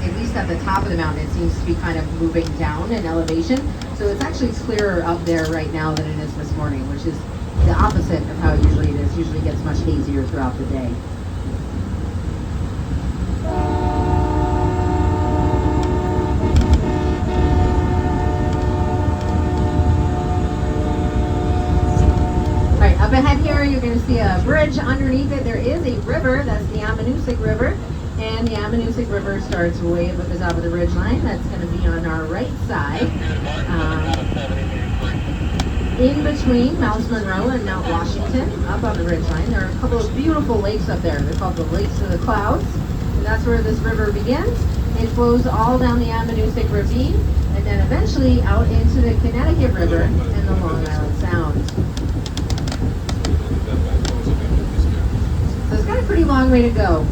at least at the top of the mountain, it seems to be kind of moving down in elevation. So it's actually clearer up there right now than it is this morning, which is the opposite of how usually it is. Usually gets much hazier throughout the day. Up ahead here, you're going to see a bridge. Underneath it, there is a river. That's the Ammonoosuc River. And the Ammonoosuc River starts way up at the top of the ridge line. That's going to be on our right side. In between Mount Monroe and Mount Washington, up on the ridge line, there are a couple of beautiful lakes up there. They're called the Lakes of the Clouds. And that's where this river begins. It flows all down the Ammonoosuc Ravine and then eventually out into the Connecticut River and the Long Island Sound. So it's got a pretty long way to go.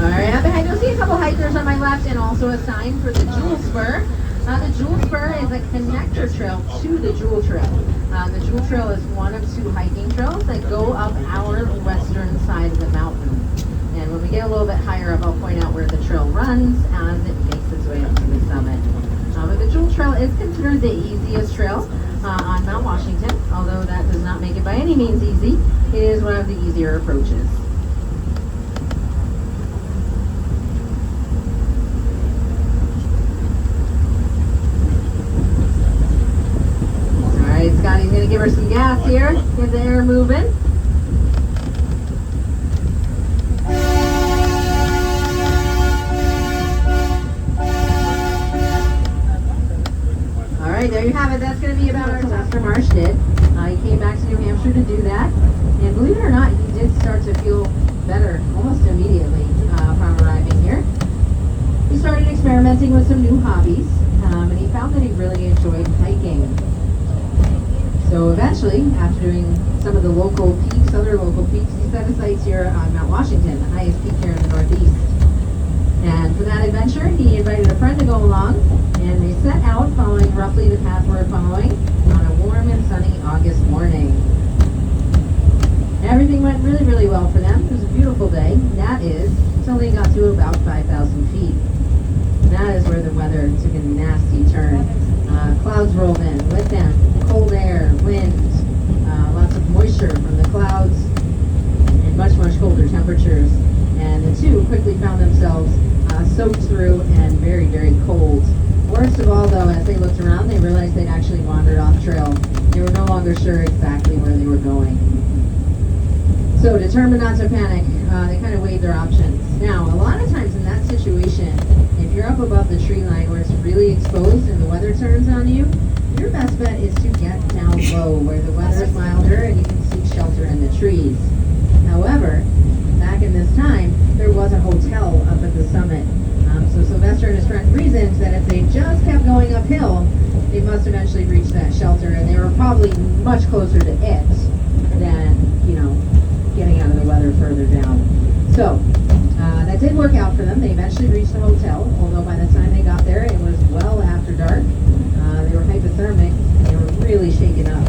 All right, up ahead you'll see a couple hikers on my left and also a sign for the Jewel Spur. The Jewel Spur is a connector trail to the Jewel Trail. The Jewel Trail is one of two hiking trails that go up our western side of the mountain. And when we get a little bit higher up, I'll point out where the trail runs as it makes its way up to the summit. But the Jewel Trail is considered the easiest trail on Mount Washington, although that does not make it by any means easy. It is one of the easier approaches. All right, Scotty's going to give her some gas here, get the air moving. There you have it. That's going to be about our Sylvester Marsh did. He came back to New Hampshire to do that. And believe it or not, he did start to feel better almost immediately upon arriving here. He started experimenting with some new hobbies, and he found that he really enjoyed hiking. So eventually, after doing some of the local peaks, other local peaks, he set his sights here on Mount Washington, the highest peak here in the Northeast. And for that adventure, he invited a friend to go along, and they set out following roughly the path we're following on a warm and sunny August morning. Everything went really, really well for them. It was a beautiful day. That is, until they got to about 5,000 feet. That is where the weather took a nasty turn. Clouds rolled in with them, cold air, wind, lots of moisture from the clouds, and much, much colder temperatures. And the two quickly found themselves soaked through and very, very cold. Worst of all, though, as they looked around, they realized they'd actually wandered off trail. They were no longer sure exactly where they were going. So, determined not to panic, they kind of weighed their options. Now, a lot of times in that situation, if you're up above the tree line where it's really exposed and the weather turns on you, your best bet is to get down low where the weather is milder and you can seek shelter in the trees. However, back in this time, there was a hotel up at the summit. So Sylvester and his friend reasoned that if they just kept going uphill, they must eventually reach that shelter, and they were probably much closer to it than, getting out of the weather further down. So that did work out for them. They eventually reached the hotel, although by the time they got there, it was well after dark. They were hypothermic, and they were really shaken up.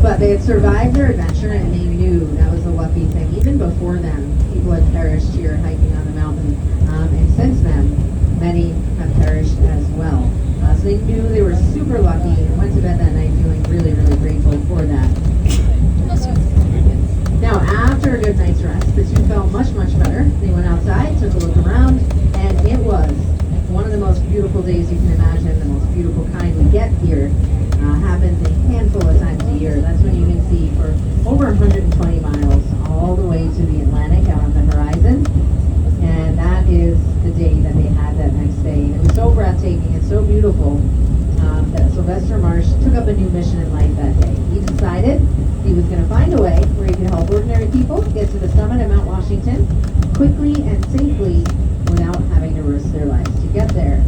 But they had survived their adventure, and they knew that was the lucky thing. Even before them, people had perished here hiking on the mountain, and since then, many have perished as well. So they knew they were super lucky and went to bed that night feeling really, really grateful for that. Now, after a good night's rest, the two felt much, much better. They went outside, took a look around, and it was one of the most beautiful days you can imagine, the most beautiful kind we get here. Happens a handful of times a year. That's when you can see for over 120 miles all the way to the Atlantic out on the horizon. And that is the day that they had that next day. And it was so breathtaking and so beautiful that Sylvester Marsh took up a new mission in life that day. He decided he was going to find a way where he could help ordinary people get to the summit of Mount Washington quickly and safely without having to risk their lives to get there.